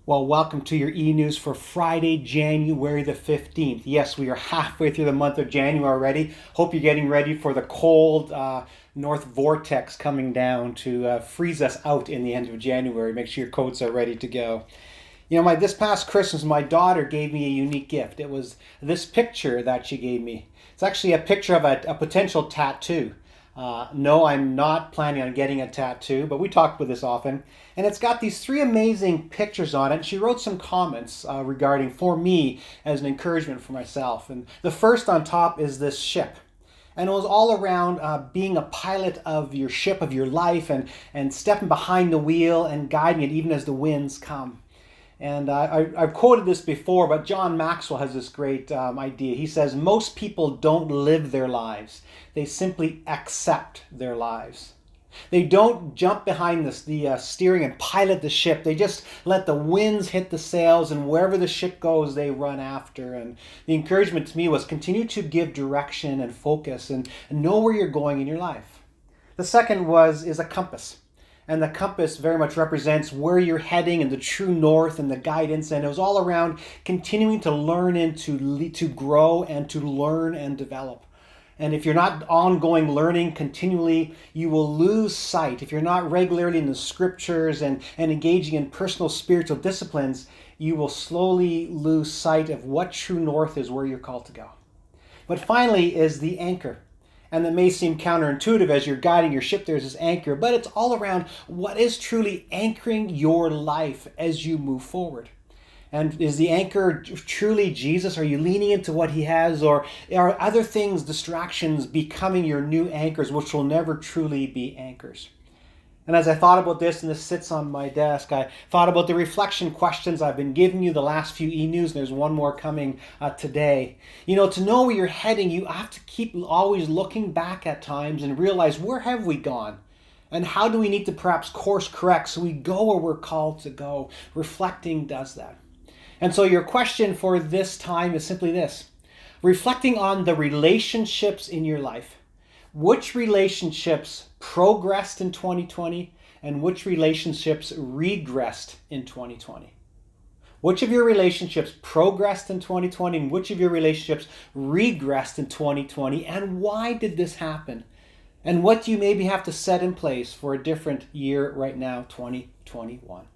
Well, welcome to your e-news for Friday, January the 15th. Yes, we are halfway through the month of January already. Hope you're getting ready for the cold north vortex coming down to freeze us out in the end of January. Make sure your coats are ready to go. This past Christmas, my daughter gave me a unique gift. It was this picture that she gave me. It's actually a picture of a potential tattoo. No, I'm not planning on getting a tattoo, but we talked about this often. And it's got these three amazing pictures on it. She wrote some comments regarding for me as an encouragement for myself. And the first on top is this ship. And it was all around being a pilot of your ship, of your life, and stepping behind the wheel and guiding it even as the winds come. And I've quoted this before, but John Maxwell has this great idea. He says, most people don't live their lives. They simply accept their lives. They don't jump behind the steering and pilot the ship. They just let the winds hit the sails, and wherever the ship goes, they run after. And the encouragement to me was continue to give direction and focus and know where you're going in your life. The second is a compass. And the compass very much represents where you're heading and the true north and the guidance. And it was all around continuing to learn and to grow and to learn and develop. And if you're not ongoing learning continually, you will lose sight. If you're not regularly in the scriptures and engaging in personal spiritual disciplines, you will slowly lose sight of what true north is, where you're called to go. But finally is the anchor. And that may seem counterintuitive as you're guiding your ship, there's this anchor, but it's all around what is truly anchoring your life as you move forward. And is the anchor truly Jesus? Are you leaning into what he has? Or are other things, distractions, becoming your new anchors, which will never truly be anchors? And as I thought about this, and this sits on my desk, I thought about the reflection questions I've been giving you the last few e-news, and there's one more coming today. To know where you're heading, you have to keep always looking back at times and realize, where have we gone? And how do we need to perhaps course correct so we go where we're called to go? Reflecting does that. And so your question for this time is simply this. Reflecting on the relationships in your life. Which relationships progressed in 2020 and which relationships regressed in 2020? Which of your relationships progressed in 2020 and which of your relationships regressed in 2020? And why did this happen? And what do you maybe have to set in place for a different year right now, 2021?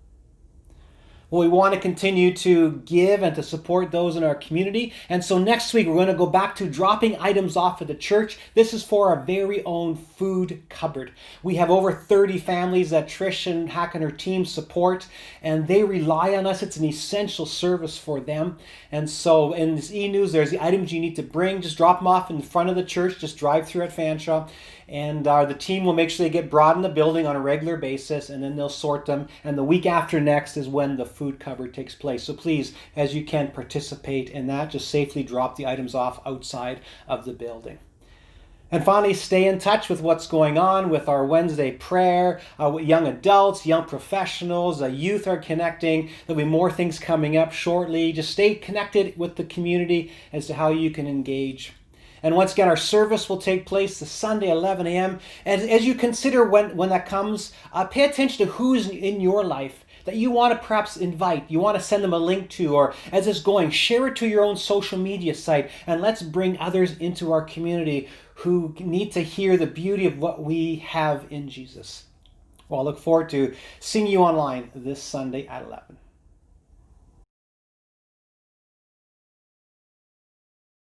Well, we want to continue to give and to support those in our community. And so next week, we're going to go back to dropping items off at the church. This is for our very own food cupboard. We have over 30 families that Trish and Hack and her team support, and they rely on us. It's an essential service for them. And so in this e-news, there's the items you need to bring. Just drop them off in the front of the church. Just drive through at Fanshawe. And the team will make sure they get brought in the building on a regular basis, and then they'll sort them. And the week after next is when the food cupboard takes place. So please, as you can, participate in that. Just safely drop the items off outside of the building. And finally, stay in touch with what's going on with our Wednesday prayer, with young adults, young professionals, youth are connecting. There'll be more things coming up shortly. Just stay connected with the community as to how you can engage. And once again, our service will take place this Sunday, 11 a.m. And as you consider when that comes, pay attention to who's in your life that you want to perhaps invite, you want to send them a link to, or as it's going, share it to your own social media site, and let's bring others into our community who need to hear the beauty of what we have in Jesus. Well, I look forward to seeing you online this Sunday at 11.